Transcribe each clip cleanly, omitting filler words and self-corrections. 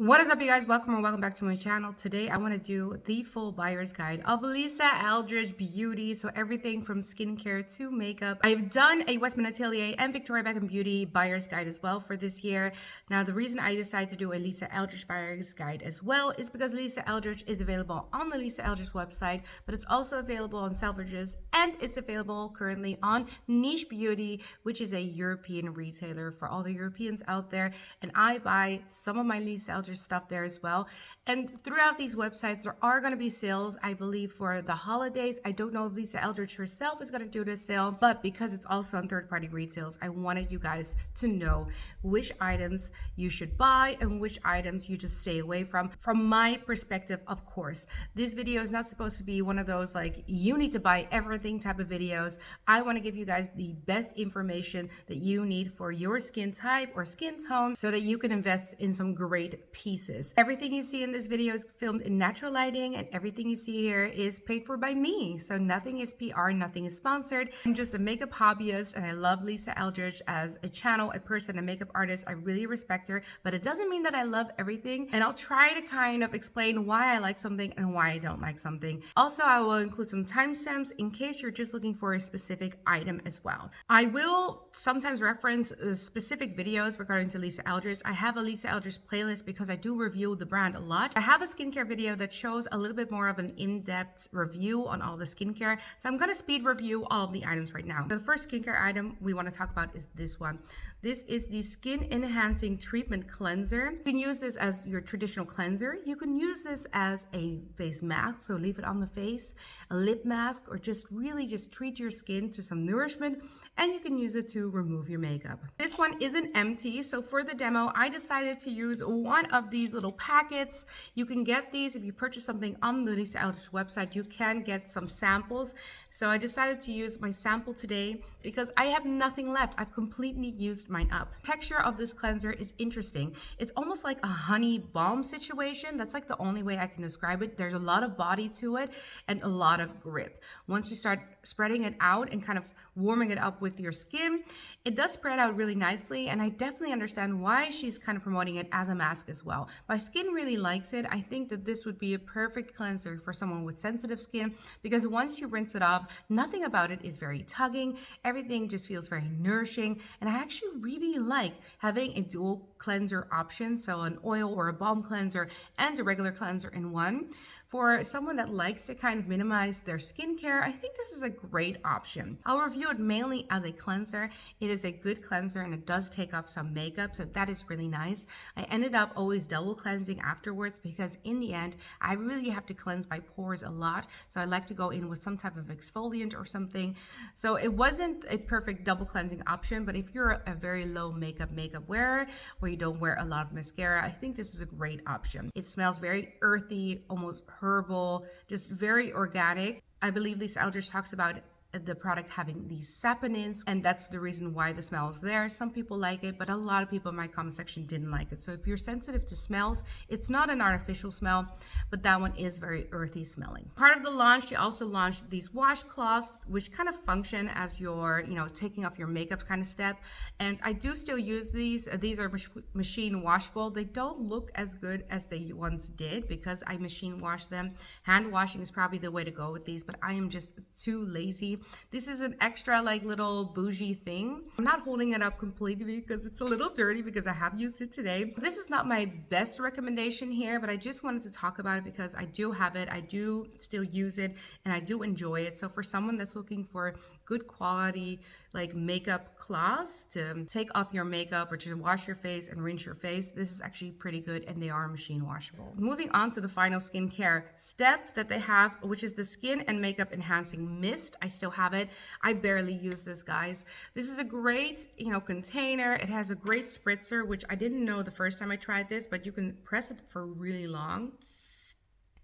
What is up, you guys? Welcome or welcome back to my channel. Today I want to do the full buyer's guide of Lisa Eldridge Beauty. So everything from skincare to makeup. I've done a Westman Atelier and Victoria Beckham Beauty buyer's guide as well for this year. Now the reason I decided to do a Lisa Eldridge buyer's guide as well is because Lisa Eldridge is available on the Lisa Eldridge website, but it's also available on Selfridges and it's available currently on Niche Beauty, which is a European retailer for all the Europeans out there. And I buy some of my Lisa Eldridge stuff there as well. And throughout these websites, there are going to be sales, I believe, for the holidays. I don't know if Lisa Eldridge herself is going to do this sale, but because it's also on third-party retails, I wanted you guys to know which items you should buy and which items you just stay away from my perspective, of course. This video is not supposed to be one of those like you need to buy everything type of videos. I want to give you guys the best information that you need for your skin type or skin tone so that you can invest in some great pieces. Everything you see in this video is filmed in natural lighting, and everything you see here is paid for by me. So nothing is PR, nothing is sponsored. I'm just a makeup hobbyist, and I love Lisa Eldridge as a channel, a person, a makeup artist. I really respect her, but it doesn't mean that I love everything. And I'll try to kind of explain why I like something and why I don't like something. Also, I will include some timestamps in case you're just looking for a specific item as well. I will sometimes reference specific videos regarding to Lisa Eldridge. I have a Lisa Eldridge playlist because I do review the brand a lot. I have a skincare video that shows a little bit more of an in-depth review on all the skincare. So I'm going to speed review all of the items right now. The first skincare item we want to talk about is this one. This is the Skin Enhancing Treatment Cleanser. You can use this as your traditional cleanser. You can use this as a face mask, so leave it on the face, a lip mask, or just really just treat your skin to some nourishment, and you can use it to remove your makeup. This one isn't empty, so for the demo, I decided to use one of these little packets. You can get these if you purchase something on the Lisa Eldridge website. You can get some samples. So I decided to use my sample today because I have nothing left. I've completely used mine up. Texture of this cleanser is interesting. It's almost like a honey balm situation. That's like the only way I can describe it. There's a lot of body to it and a lot of grip. Once you start spreading it out and kind of warming it up with your skin, it does spread out really nicely, and I definitely understand why she's kind of promoting it as a mask as well. My skin really likes it. I think that this would be a perfect cleanser for someone with sensitive skin because once you rinse it off, nothing about it is very tugging. Everything just feels very nourishing, and I actually really like having a dual cleanser option, so an oil or a balm cleanser and a regular cleanser in one. For someone that likes to kind of minimize their skincare, I think this is a great option. I'll review it mainly as a cleanser. It is a good cleanser and it does take off some makeup, so that is really nice. I ended up always double cleansing afterwards because in the end, I really have to cleanse my pores a lot. So I like to go in with some type of exfoliant or something. So it wasn't a perfect double cleansing option, but if you're a very low makeup wearer or you don't wear a lot of mascara, I think this is a great option. It smells very earthy, almost herbal, just very organic. I believe Lisa Eldridge talks about the product having these saponins, and that's the reason why the smell is there. Some people like it, but a lot of people in my comment section didn't like it. So if you're sensitive to smells, it's not an artificial smell, but that one is very earthy smelling. Part of the launch, they also launched these washcloths, which kind of function as your, taking off your makeup kind of step. And I do still use these. These are machine washable. They don't look as good as they once did because I machine wash them. Hand washing is probably the way to go with these, but I am just too lazy. This is an extra like little bougie thing. I'm not holding it up completely because it's a little dirty because I have used it today. This is not my best recommendation here, but I just wanted to talk about it because I do have it. I do still use it and I do enjoy it. So for someone that's looking for good quality like makeup cloths to take off your makeup or to wash your face and rinse your face, this is actually pretty good, and they are machine washable. Moving on to the final skincare step that they have, which is the Skin and Makeup Enhancing Mist. I still have it. I barely use this, guys. This is a great, container. It has a great spritzer, which I didn't know the first time I tried this, but you can press it for really long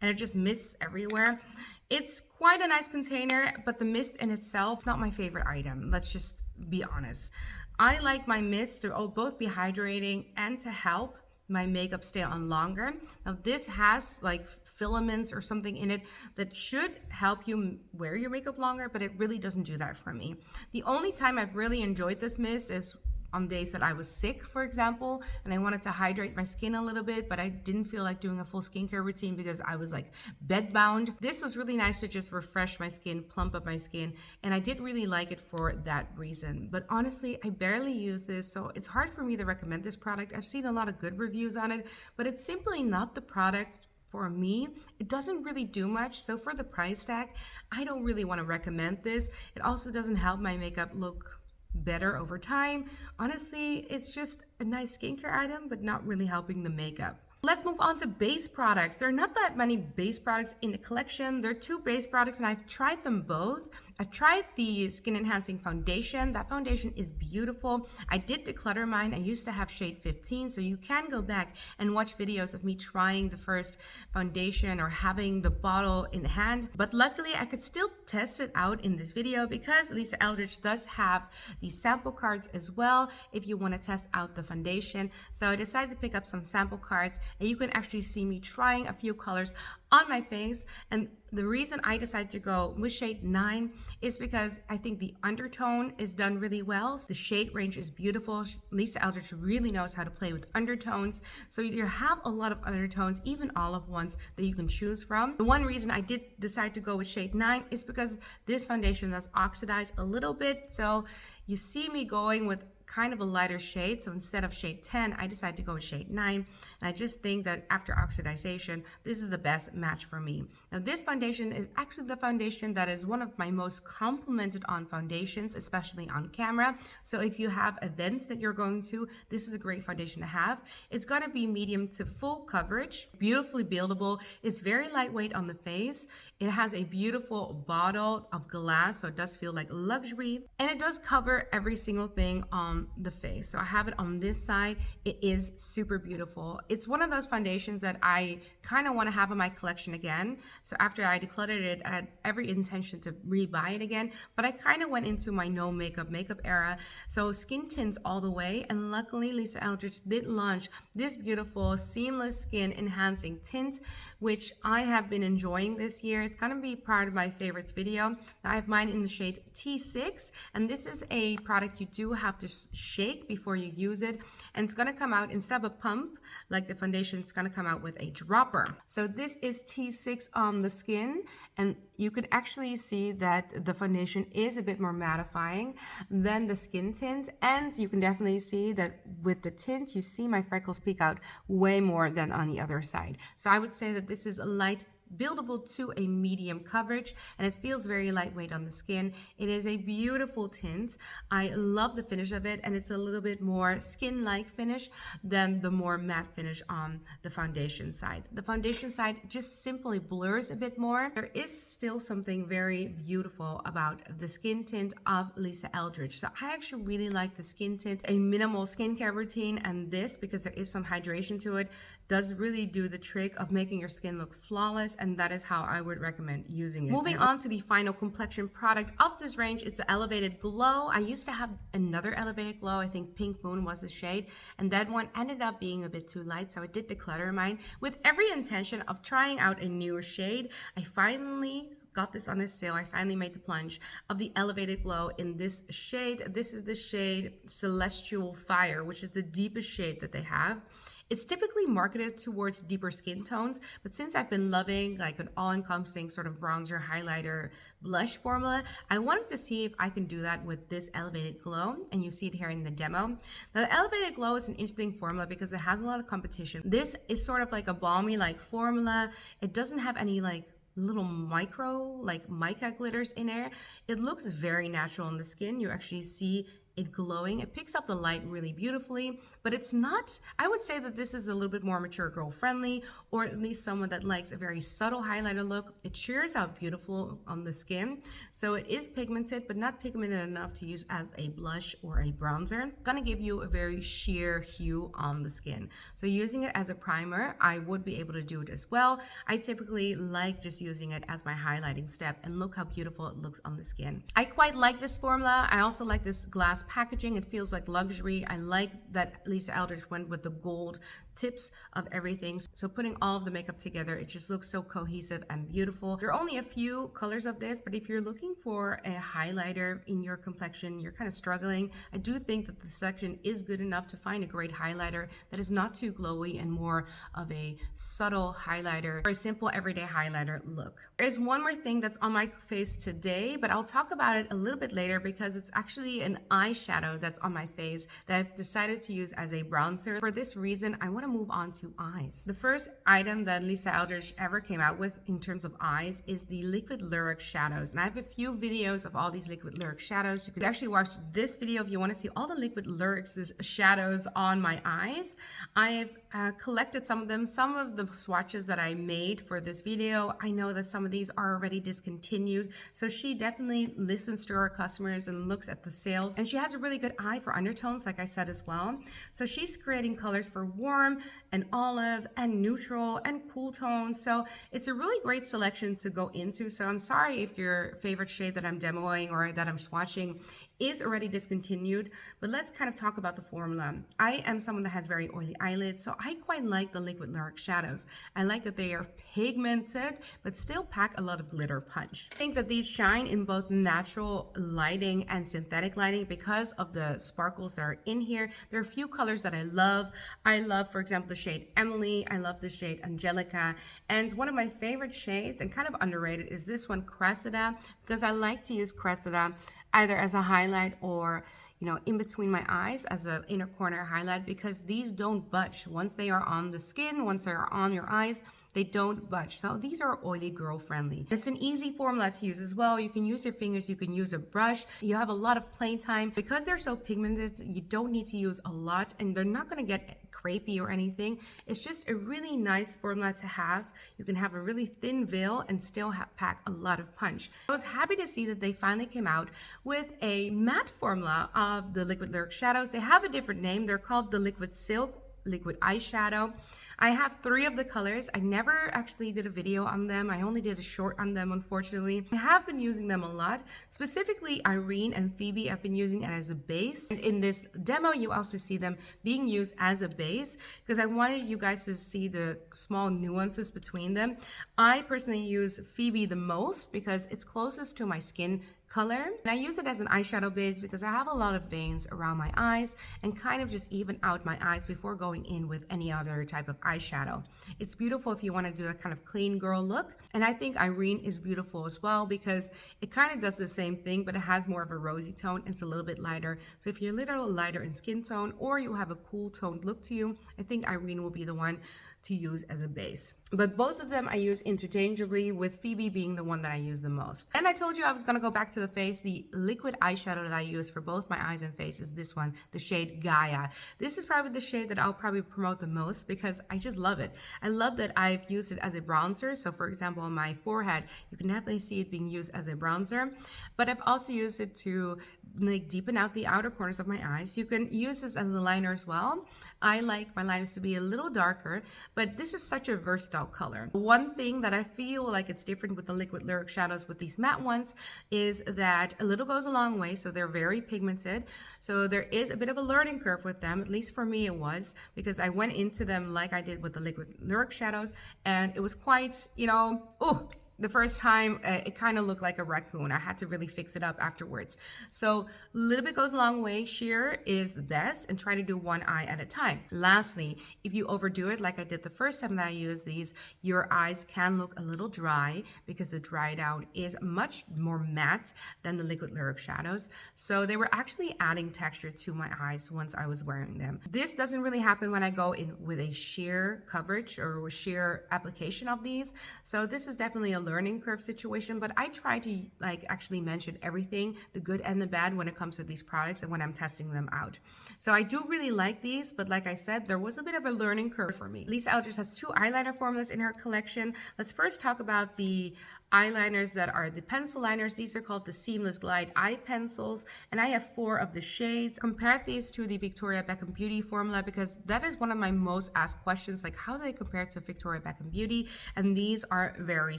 and it just mists everywhere. It's quite a nice container, but the mist in itself is not my favorite item. Let's just be honest. I like my mist to both be hydrating and to help my makeup stay on longer. Now this has like filaments or something in it that should help you wear your makeup longer, but it really doesn't do that for me. The only time I've really enjoyed this mist is on days that I was sick, for example, and I wanted to hydrate my skin a little bit, but I didn't feel like doing a full skincare routine because I was like bed bound. This was really nice to just refresh my skin, plump up my skin, and I did really like it for that reason. But honestly, I barely use this, so it's hard for me to recommend this product. I've seen a lot of good reviews on it, but it's simply not the product for me. It doesn't really do much. So for the price tag, I don't really want to recommend this. It also doesn't help my makeup look better over time. Honestly, it's just a nice skincare item, but not really helping the makeup. Let's move on to base products. There are not that many base products in the collection. There are 2 base products and I've tried them both. I've tried the Skin Enhancing Foundation. That foundation is beautiful. I did declutter mine. I used to have shade 15, so you can go back and watch videos of me trying the first foundation or having the bottle in hand. But luckily, I could still test it out in this video because Lisa Eldridge does have these sample cards as well if you want to test out the foundation. So I decided to pick up some sample cards and you can actually see me trying a few colors on my face. And the reason I decided to go with shade 9 is because I think the undertone is done really well. The shade range is beautiful. Lisa Eldridge really knows how to play with undertones. So you have a lot of undertones, even olive ones that you can choose from. The one reason I did decide to go with shade 9 is because this foundation does oxidize a little bit. So you see me going with kind of a lighter shade. So instead of shade 10, I decided to go with shade 9. And I just think that after oxidization, this is the best match for me. Now this foundation is actually the foundation that is one of my most complimented on foundations, especially on camera. So if you have events that you're going to, this is a great foundation to have. It's going to be medium to full coverage, beautifully buildable. It's very lightweight on the face. It has a beautiful bottle of glass, so it does feel like luxury. And it does cover every single thing on the face. So I have it on this side. It is super beautiful. It's one of those foundations that I kind of want to have in my collection again. So after I decluttered it, I had every intention to rebuy it again, but I kind of went into my no makeup era. So skin tints all the way. And luckily Lisa Eldridge did launch this beautiful seamless skin enhancing tint, which I have been enjoying this year. It's going to be part of my favorites video. Now I have mine in the shade T6, and this is a product you do have to shake before you use it, and it's going to come out instead of a pump like the foundation. It's going to come out with a dropper. So this is T6 on the skin, and you could actually see that the foundation is a bit more mattifying than the skin tint, and you can definitely see that with the tint you see my freckles peek out way more than on the other side. So I would say that this is a light buildable to a medium coverage, and it feels very lightweight on the skin. It is a beautiful tint. I love the finish of it, and it's a little bit more skin-like finish than the more matte finish on the foundation side. The foundation side just simply blurs a bit more. There is still something very beautiful about the skin tint of Lisa Eldridge. So I actually really like the skin tint. A minimal skincare routine, and this, because there is some hydration to it, does really do the trick of making your skin look flawless, and that is how I would recommend using it. Moving on to the final complexion product of this range, it's the Elevated Glow. I used to have another Elevated Glow, I think Pink Moon was the shade, and that one ended up being a bit too light, so I did declutter mine with every intention of trying out a newer shade. I finally got this on a sale. I finally made the plunge of the Elevated Glow in this shade. This is the shade Celestial Fire, which is the deepest shade that they have. It's typically marketed towards deeper skin tones, but since I've been loving like an all-encompassing sort of bronzer, highlighter, blush formula, I wanted to see if I can do that with this Elevated Glow, and you see it here in the demo. Now, the Elevated Glow is an interesting formula because it has a lot of competition. This is sort of like a balmy-like formula. It doesn't have any like little micro, like mica glitters in there. It looks very natural on the skin. You actually see it glowing. It picks up the light really beautifully, but it's not, I would say that this is a little bit more mature girl friendly, or at least someone that likes a very subtle highlighter look. It shears out beautiful on the skin. So it is pigmented, but not pigmented enough to use as a blush or a bronzer. Gonna give you a very sheer hue on the skin. So using it as a primer, I would be able to do it as well. I typically like just using it as my highlighting step, and look how beautiful it looks on the skin. I quite like this formula. I also like this glass packaging. It feels like luxury. I like that Lisa Eldridge went with the gold tips of everything. So putting all of the makeup together, it just looks so cohesive and beautiful. There are only a few colors of this, but if you're looking for a highlighter in your complexion, you're kind of struggling, I do think that the section is good enough to find a great highlighter that is not too glowy and more of a subtle highlighter or a simple everyday highlighter look. There's one more thing that's on my face today, but I'll talk about it a little bit later because it's actually an eyeshadow that's on my face that I've decided to use as a bronzer. For this reason, I want to move on to eyes. The first item that Lisa Eldridge ever came out with in terms of eyes is the liquid Lurex shadows. And I have a few videos of all these liquid Lurex shadows. You could actually watch this video if you want to see all the liquid Lurex shadows on my eyes. I've collected some of them, some of the swatches that I made for this video. I know that some of these are already discontinued, so she definitely listens to her customers and looks at the sales, and she has a really good eye for undertones, like I said as well. So she's creating colors for warm and olive and neutral and cool tones, so it's a really great selection to go into. So I'm sorry if your favorite shade that I'm demoing or that I'm swatching is already discontinued, but let's kind of talk about the formula. I am someone that has very oily eyelids, so I quite like the liquid Lurex shadows. I like that they are pigmented, but still pack a lot of glitter punch. I think that these shine in both natural lighting and synthetic lighting because of the sparkles that are in here. There are a few colors that I love. I love, for example, the shade Emily. I love the shade Angelica. And one of my favorite shades, and kind of underrated, is this one, Cressida, because I like to use Cressida either as a highlight or, you know, in between my eyes as an inner corner highlight, because these don't budge. Once they are on the skin, once they are on your eyes, they don't budge. So these are oily girl friendly. It's an easy formula to use as well. You can use your fingers, you can use a brush. You have a lot of playtime. Because they're so pigmented, you don't need to use a lot, and they're not gonna get crepey or anything. It's just a really nice formula to have. You can have a really thin veil and still pack a lot of punch. I was happy to see that they finally came out with a matte formula of the liquid Lurex shadows. They have a different name. They're called the Liquid Silk Liquid Eyeshadow. I have 3 of the colors. I never actually did a video on them. I only did a short on them, unfortunately. I have been using them a lot. Specifically, Irene and Phoebe, I've been using it as a base. And in this demo, you also see them being used as a base because I wanted you guys to see the small nuances between them. I personally use Phoebe the most because it's closest to my skin color. And I use it as an eyeshadow base because I have a lot of veins around my eyes and kind of just even out my eyes before going in with any other type of eyeshadow. It's beautiful if you want to do a kind of clean girl look. And I think Irene is beautiful as well because it kind of does the same thing, but it has more of a rosy tone. It's a little bit lighter. So if you're a little lighter in skin tone or you have a cool toned look to you, I think Irene will be the one to use as a base. But both of them I use interchangeably, with Phoebe being the one that I use the most. And I told you I was gonna go back to the face. The liquid eyeshadow that I use for both my eyes and face is this one, the shade Gaia. This is probably the shade that I'll probably promote the most because I just love it. I love that I've used it as a bronzer. So for example, on my forehead, you can definitely see it being used as a bronzer, but I've also used it to like deepen out the outer corners of my eyes. You can use this as a liner as well. I like my liners to be a little darker, but this is such a versatile color. One thing that I feel like it's different with the liquid Lurex shadows with these matte ones is that a little goes a long way, so they're very pigmented. So there is a bit of a learning curve with them, at least for me it was, because I went into them like I did with the liquid Lurex shadows, and it was quite, you know, oh, the first time it kind of looked like a raccoon. I had to really fix it up afterwards. So a little bit goes a long way. Sheer is the best, and try to do one eye at a time. Lastly, if you overdo it like I did the first time that I used these, your eyes can look a little dry because the dry down is much more matte than the liquid Lurex shadows. So they were actually adding texture to my eyes once I was wearing them. This doesn't really happen when I go in with a sheer coverage or with sheer application of these. So this is definitely a learning curve situation, but I try to like actually mention everything, the good and the bad, when it comes to these products and when I'm testing them out. So I do really like these, but like I said, there was a bit of a learning curve for me. Lisa Eldridge has 2 eyeliner formulas in her collection. Let's first talk about the eyeliners that are the pencil liners. These are called the Seamless Glide Eye Pencils, and I have 4 of the shades. Compared these to the Victoria Beckham Beauty formula because that is one of my most asked questions, like how do they compare to Victoria Beckham Beauty? And these are very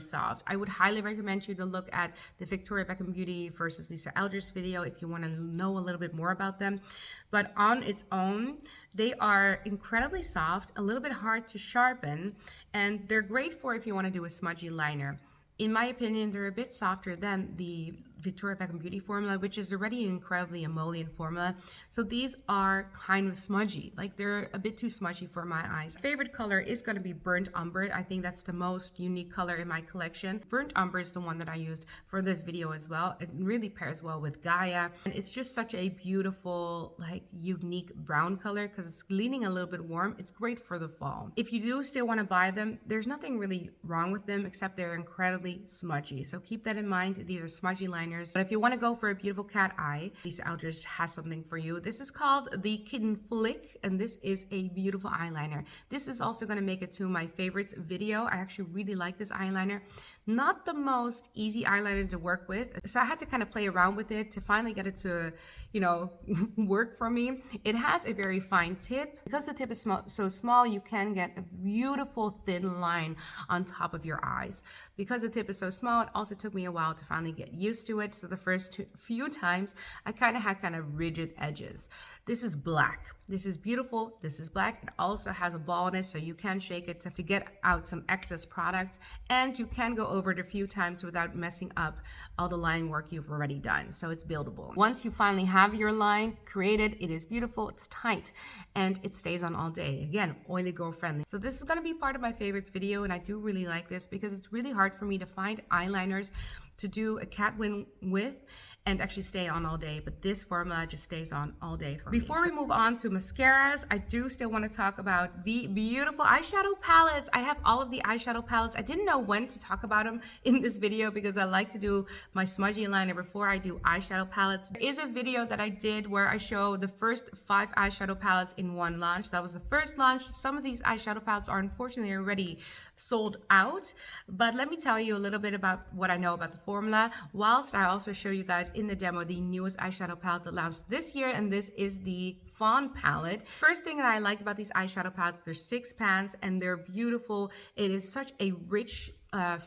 soft. I would highly recommend you to look at the Victoria Beckham Beauty versus Lisa Eldridge video if you want to know a little bit more about them. But on its own, they are incredibly soft, a little bit hard to sharpen, and they're great for if you want to do a smudgy liner. In my opinion, they're a bit softer than the Victoria Beckham Beauty formula, which is already an incredibly emollient formula. So these are kind of smudgy, like they're a bit too smudgy for my eyes. Favorite color is going to be Burnt Umber. I think that's the most unique color in my collection. Burnt Umber is the one that I used for this video as well. It really pairs well with Gaia, and it's just such a beautiful, like unique brown color because it's leaning a little bit warm. It's great for the fall. If you do still want to buy them, there's nothing really wrong with them except they're incredibly smudgy. So keep that in mind. These are smudgy liners. But if you want to go for a beautiful cat eye, Lisa Eldridge has something for you. This is called the Kitten Flick, and this is a beautiful eyeliner. This is also going to make it to my favorites video. I actually really like this eyeliner. Not the most easy eyeliner to work with, so I had to kind of play around with it to finally get it to, you know, work for me. It has a very fine tip. Because the tip is so small, you can get a beautiful thin line on top of your eyes. Because the tip is so small, it also took me a while to finally get used to it. So the first few times, I kind of had rigid edges. This is black. This is beautiful. This is black. It also has a ball in it, so you can shake it to get out some excess product, and you can go over it a few times without messing up all the line work you've already done. So it's buildable. Once you finally have your line created, it is beautiful, it's tight, and it stays on all day. Again, oily girl friendly. So this is going to be part of my favorites video, and I do really like this because it's really hard for me to find eyeliners to do a cat win with and actually stay on all day, but this formula just stays on all day for me. Before we move on to mascaras, I do still want to talk about the beautiful eyeshadow palettes. I have all of the eyeshadow palettes. I didn't know when to talk about them in this video because I like to do my smudgy liner before I do eyeshadow palettes. There is a video that I did where I show the first 5 eyeshadow palettes in one launch. That was the first launch. Some of these eyeshadow palettes are unfortunately already sold out, but let me tell you a little bit about what I know about the formula, whilst I also show you guys in the demo the newest eyeshadow palette that launched this year, and this is the Fawn palette. First thing that I like about these eyeshadow palettes, there's 6 pans and they're beautiful. It is such a rich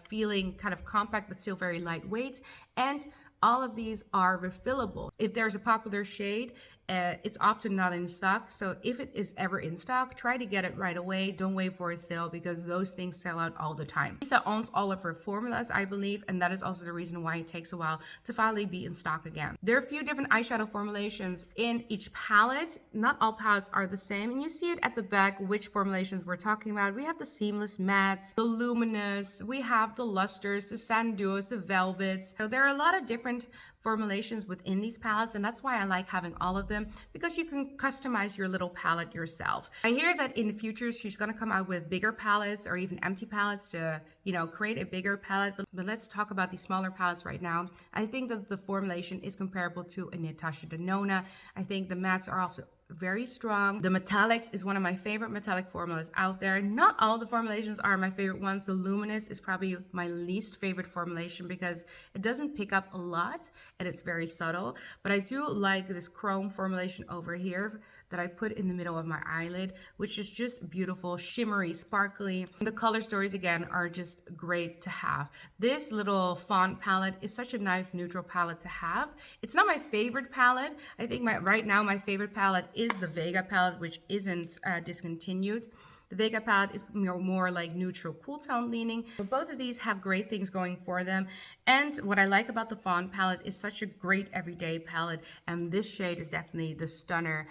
feeling, kind of compact but still very lightweight, and all of these are refillable. If there's a popular shade, it's often not in stock. So if it is ever in stock, try to get it right away. Don't wait for a sale because those things sell out all the time. Lisa owns all of her formulas, I believe, and that is also the reason why it takes a while to finally be in stock again. There are a few different eyeshadow formulations in each palette. Not all palettes are the same, and you see it at the back which formulations we're talking about. We have the Seamless Mattes, the Luminous, we have the Lusters, the Sand Duos, the Velvets. So there are a lot of different formulations within these palettes, and that's why I like having all of them, because you can customize your little palette yourself. I hear that in the future she's going to come out with bigger palettes or even empty palettes to, you know, create a bigger palette, but let's talk about these smaller palettes right now. I think that the formulation is comparable to a Natasha Denona. I think the mattes are also very strong. The metallics is one of my favorite metallic formulas out there. Not all the formulations are my favorite ones. The Luminous is probably my least favorite formulation because it doesn't pick up a lot and it's very subtle, but I do like this chrome formulation over here that I put in the middle of my eyelid, which is just beautiful, shimmery, sparkly. The color stories again are just great to have. This little Fawn palette is such a nice neutral palette to have. It's not my favorite palette. I think right now my favorite palette is the Vega palette, which isn't discontinued. The Vega palette is more like neutral cool tone leaning. But both of these have great things going for them. And what I like about the Fawn palette is such a great everyday palette. And this shade is definitely the stunner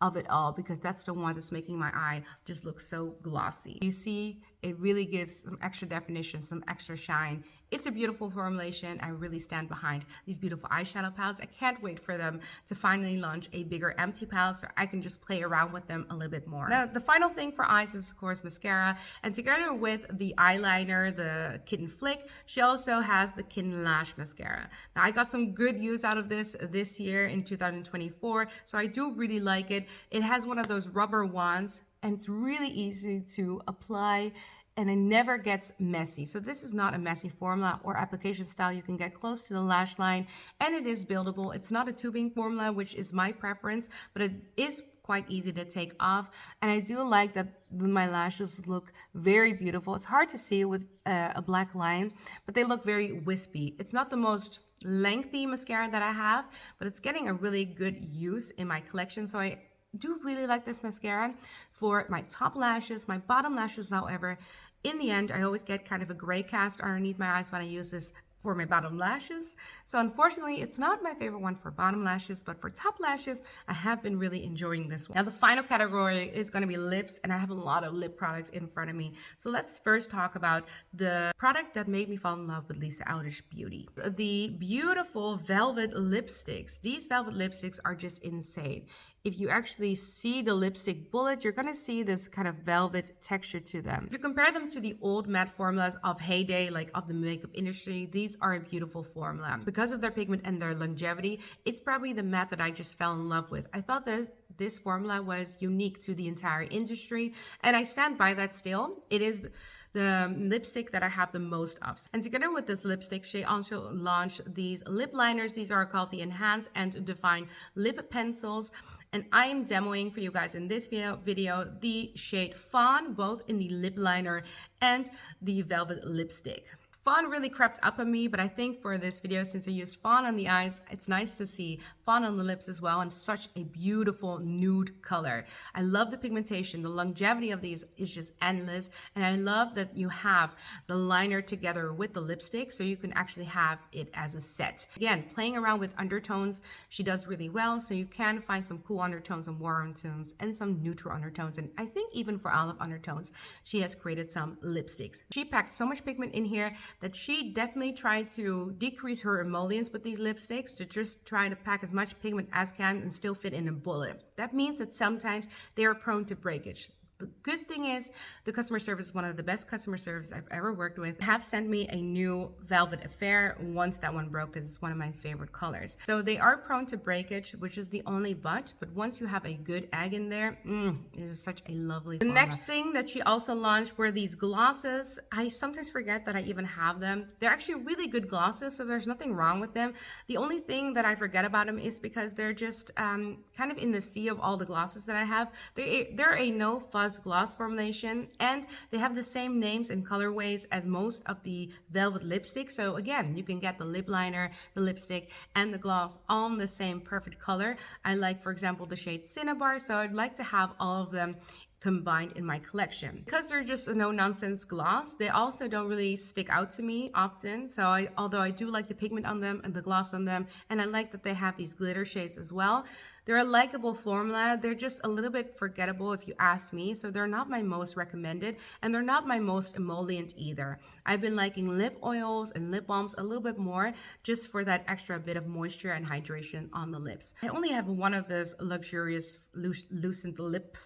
of it all because that's the one that's making my eye just look so glossy. You see, it really gives some extra definition, some extra shine. It's a beautiful formulation. I really stand behind these beautiful eyeshadow palettes. I can't wait for them to finally launch a bigger empty palette so I can just play around with them a little bit more. Now, the final thing for eyes is, of course, mascara. And together with the eyeliner, the Kitten Flick, she also has the Kitten Lash mascara. Now, I got some good use out of this year in 2024, so I do really like it. It has one of those rubber wands, and it's really easy to apply and it never gets messy. So this is not a messy formula or application style. You can get close to the lash line, and it is buildable. It's not a tubing formula, which is my preference, but it is quite easy to take off. And I do like that my lashes look very beautiful. It's hard to see with a black line, but they look very wispy. It's not the most lengthy mascara that I have, but it's getting a really good use in my collection. So I do really like this mascara for my top lashes. My bottom lashes, however, in the end, I always get kind of a gray cast underneath my eyes when I use this for my bottom lashes. So unfortunately, it's not my favorite one for bottom lashes, but for top lashes, I have been really enjoying this one. Now, the final category is going to be lips, and I have a lot of lip products in front of me. So let's first talk about the product that made me fall in love with Lisa Eldridge Beauty. The beautiful velvet lipsticks. These velvet lipsticks are just insane. If you actually see the lipstick bullet, you're going to see this kind of velvet texture to them. If you compare them to the old matte formulas of heyday, like of the makeup industry, these are a beautiful formula. Because of their pigment and their longevity, it's probably the matte that I just fell in love with. I thought that this formula was unique to the entire industry, and I stand by that still. It is the lipstick that I have the most of. And together with this lipstick, she also launched these lip liners. These are called the Enhance and Define Lip Pencils. And I am demoing for you guys in this video the shade Fawn, both in the lip liner and the velvet lipstick. Fawn really crept up on me, but I think for this video, since I used Fawn on the eyes, it's nice to see Fawn on the lips as well, and such a beautiful nude color. I love the pigmentation. The longevity of these is just endless, and I love that you have the liner together with the lipstick, so you can actually have it as a set. Again, playing around with undertones, she does really well, so you can find some cool undertones and warm tones and some neutral undertones, and I think even for olive undertones, she has created some lipsticks. She packed so much pigment in here that she definitely tried to decrease her emollients with these lipsticks to just try to pack as much pigment as can and still fit in a bullet. That means that sometimes they are prone to breakage. The good thing is the customer service is one of the best customer service I've ever worked with. They have sent me a new Velvet Affair once that one broke, because it's one of my favorite colors. So they are prone to breakage, which is the only but once you have a good egg in there, this is such a lovely formula. The next thing that she also launched were these glosses. I sometimes forget that I even have them. They're actually really good glosses, so there's nothing wrong with them. The only thing that I forget about them is because they're just kind of in the sea of all the glosses that I have. They're a no fuzz gloss formulation, and they have the same names and colorways as most of the velvet lipstick. So again, you can get the lip liner, the lipstick, and the gloss all in the same perfect color. I like, for example, the shade Cinnabar, so I'd like to have all of them combined in my collection. Because they're just a no-nonsense gloss, they also don't really stick out to me often. So although I do like the pigment on them and the gloss on them, and I like that they have these glitter shades as well, they're a likable formula. They're just a little bit forgettable if you ask me. So they're not my most recommended, and they're not my most emollient either. I've been liking lip oils and lip balms a little bit more, just for that extra bit of moisture and hydration on the lips. I only have one of those luxurious Lucent Lip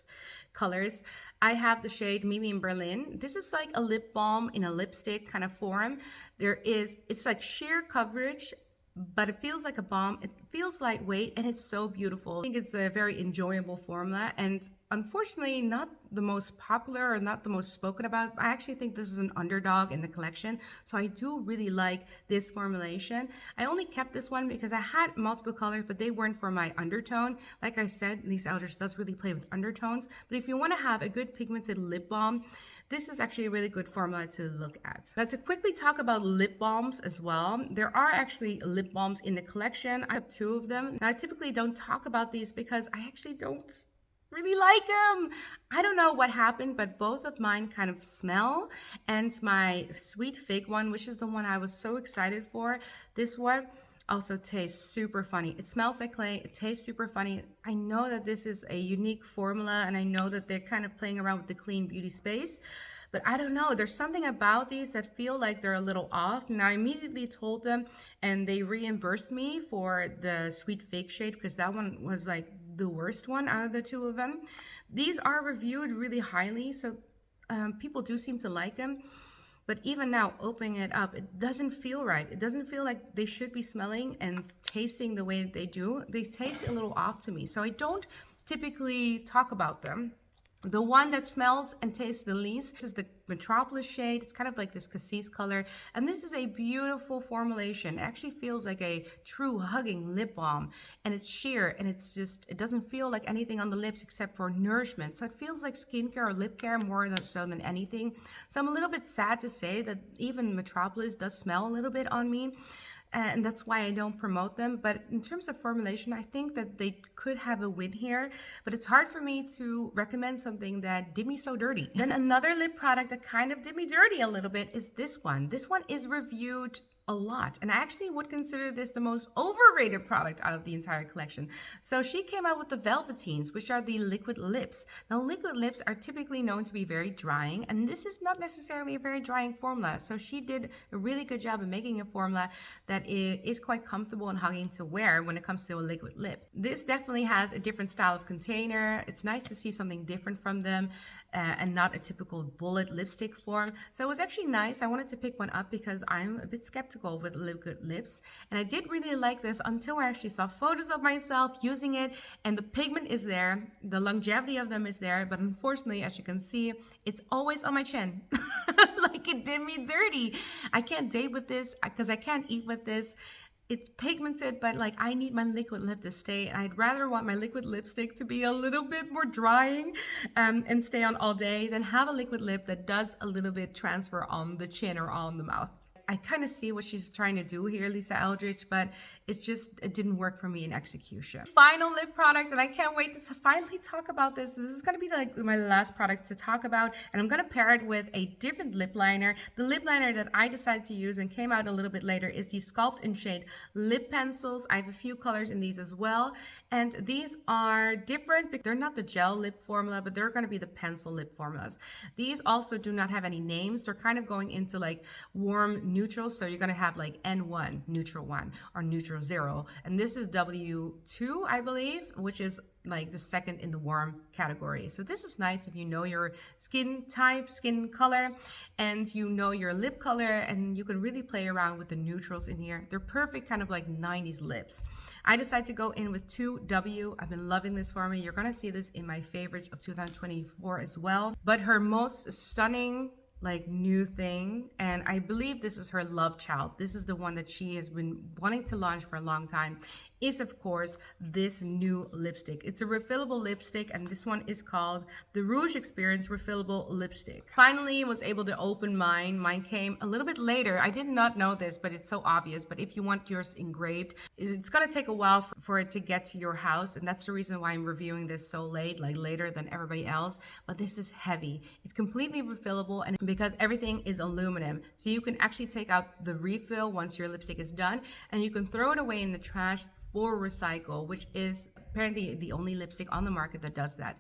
colors. I have the shade Mimi in Berlin. This is like a lip balm in a lipstick kind of form. It's like sheer coverage, but it feels like a balm. It feels lightweight, and it's so beautiful. I think it's a very enjoyable formula, and unfortunately not the most popular or not the most spoken about. I actually think this is an underdog in the collection, so I do really like this formulation. I only kept this one because I had multiple colors, but they weren't for my undertone. Like I said, Lisa Eldridge does really play with undertones, but if you want to have a good pigmented lip balm, this is actually a really good formula to look at. Now, to quickly talk about lip balms as well, there are actually lip balms in the collection. I have 2 of them. Now, I typically don't talk about these because I actually don't really like them. I don't know what happened, but both of mine kind of smell, and my Sweet Fig one, which is the one I was so excited for, this one also tastes super funny. It smells like clay, it tastes super funny. I know that this is a unique formula, and I know that they're kind of playing around with the clean beauty space, but I don't know, there's something about these that feel like they're a little off. Now, I immediately told them, and they reimbursed me for the Sweet Fig shade, because that one was like the worst one out of the 2 of them. These are reviewed really highly, so people do seem to like them. But even now, opening it up, it doesn't feel right. It doesn't feel like they should be smelling and tasting the way they do. They taste a little off to me. So I don't typically talk about them. The one that smells and tastes the least is the Metropolis shade. It's kind of like this cassis color. And this is a beautiful formulation. It actually feels like a true hugging lip balm. And it's sheer, and it's just, it doesn't feel like anything on the lips except for nourishment. So it feels like skincare or lip care more so than anything. So I'm a little bit sad to say that even Metropolis does smell a little bit on me. And that's why I don't promote them. But in terms of formulation, I think that they could have a win here, but it's hard for me to recommend something that did me so dirty. Then another lip product that kind of did me dirty a little bit is this one. This one is reviewed a lot, and I actually would consider this the most overrated product out of the entire collection. So she came out with the Velveteens, which are the liquid lips. Now, liquid lips are typically known to be very drying, and this is not necessarily a very drying formula. So she did a really good job of making a formula that is quite comfortable and hugging to wear when it comes to a liquid lip. This definitely has a different style of container. It's nice to see something different from them. And not a typical bullet lipstick form. So it was actually nice. I wanted to pick one up because I'm a bit skeptical with liquid lips. And I did really like this until I actually saw photos of myself using it. And the pigment is there. The longevity of them is there. But unfortunately, as you can see, it's always on my chin. Like it did me dirty. I can't date with this because I can't eat with this. It's pigmented, but like I need my liquid lip to stay. I'd rather want my liquid lipstick to be a little bit more drying and stay on all day than have a liquid lip that does a little bit transfer on the chin or on the mouth. I kind of see what she's trying to do here, Lisa Eldridge, but it didn't work for me in execution. Final lip product, and I can't wait to finally talk about this. This is gonna be like my last product to talk about, and I'm gonna pair it with a different lip liner. The lip liner that I decided to use and came out a little bit later is the Sculpt in Shade Lip Pencils. I have a few colors in these as well, and these are different because they're not the gel lip formula, but they're gonna be the pencil lip formulas. These also do not have any names. They're kind of going into like warm neutral, so you're gonna have like N1, neutral 1, or neutral 0, and this is W2, I believe, which is like the second in the warm category. So this is nice if you know your skin type, skin color, and you know your lip color, and you can really play around with the neutrals in here. They're perfect kind of like 90s lips. I decided to go in with 2W. I've been loving this for me. You're gonna see this in my favorites of 2024 as well. But her most stunning like new thing, and I believe this is her love child, this is the one that she has been wanting to launch for a long time, is of course this new lipstick. It's a refillable lipstick, and this one is called the Rouge Experience Refillable Lipstick. Finally was able to open mine. Mine came a little bit later. I did not know this, but it's so obvious. But if you want yours engraved, it's gonna take a while for it to get to your house, and that's the reason why I'm reviewing this so late, like later than everybody else. But this is heavy. It's completely refillable, and because everything is aluminum, so you can actually take out the refill once your lipstick is done, and you can throw it away in the trash for recycle, which is apparently the only lipstick on the market that does that.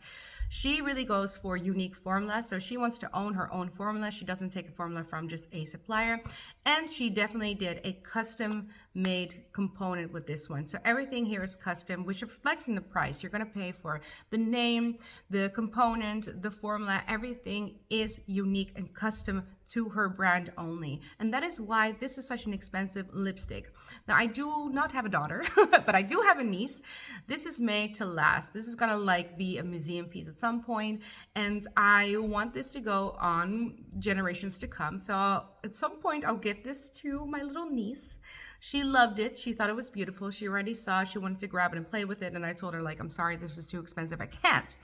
She really goes for unique formula, so she wants to own her own formula. She doesn't take a formula from just a supplier, and she definitely did a custom made component with this one. So everything here is custom, which reflects in the price. You're going to pay for the name, the component, the formula. Everything is unique and custom to her brand only, and that is why this is such an expensive lipstick. Now, I do not have a daughter, but I do have a niece. This is made to last. This is gonna like be a museum piece at some point, and I want this to go on generations to come. So at some point I'll give this to my little niece. She loved it. She thought it was beautiful. She already saw it. She wanted to grab it and play with it, and I told her, like, I'm sorry, this is too expensive. I can't.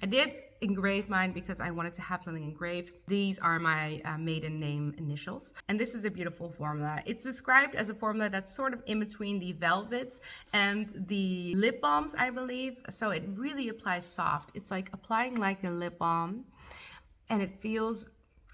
I did engrave mine because I wanted to have something engraved. These are my maiden name initials, and this is a beautiful formula. It's described as a formula that's sort of in between the velvets and the lip balms, I believe. So it really applies soft. It's like applying like a lip balm, and it feels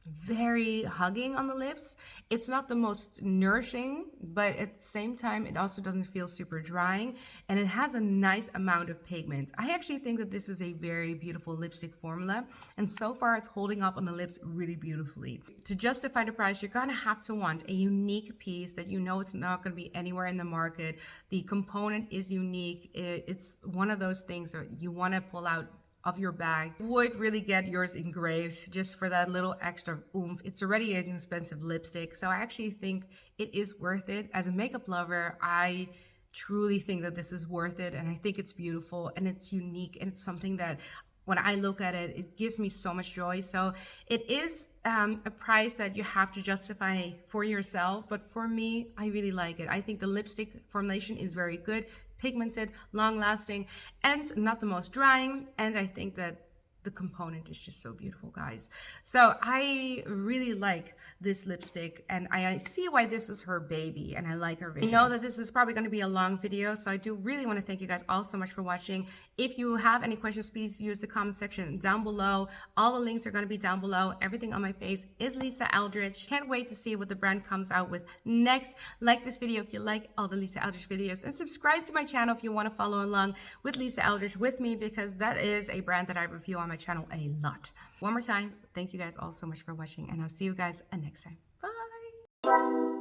very hugging on the lips. It's not the most nourishing, but at the same time it also doesn't feel super drying, and it has a nice amount of pigment. I actually think that this is a very beautiful lipstick formula, and so far it's holding up on the lips really beautifully. To justify the price, you're gonna have to want a unique piece that you know it's not gonna be anywhere in the market. The component is unique. It's one of those things that you want to pull out of your bag. Would really get yours engraved just for that little extra oomph. It's already an expensive lipstick, so I actually think it is worth it. As a makeup lover, I truly think that this is worth it, and I think it's beautiful and it's unique, and it's something that when I look at it, it gives me so much joy. So it is a price that you have to justify for yourself. But for me, I really like it. I think the lipstick formulation is very good, pigmented, long lasting, and not the most drying. And I think that the component is just so beautiful, guys. So I really like this lipstick, and I see why this is her baby, and I like her vision. I know that this is probably going to be a long video, so I do really want to thank you guys all so much for watching. If you have any questions, please use the comment section down below. All the links are going to be down below. Everything on my face is Lisa Eldridge. Can't wait to see what the brand comes out with next. Like this video if you like all the Lisa Eldridge videos, and subscribe to my channel if you want to follow along with Lisa Eldridge with me, because that is a brand that I review on my channel a lot. One more time, thank you guys all so much for watching, and I'll see you guys next time. Bye.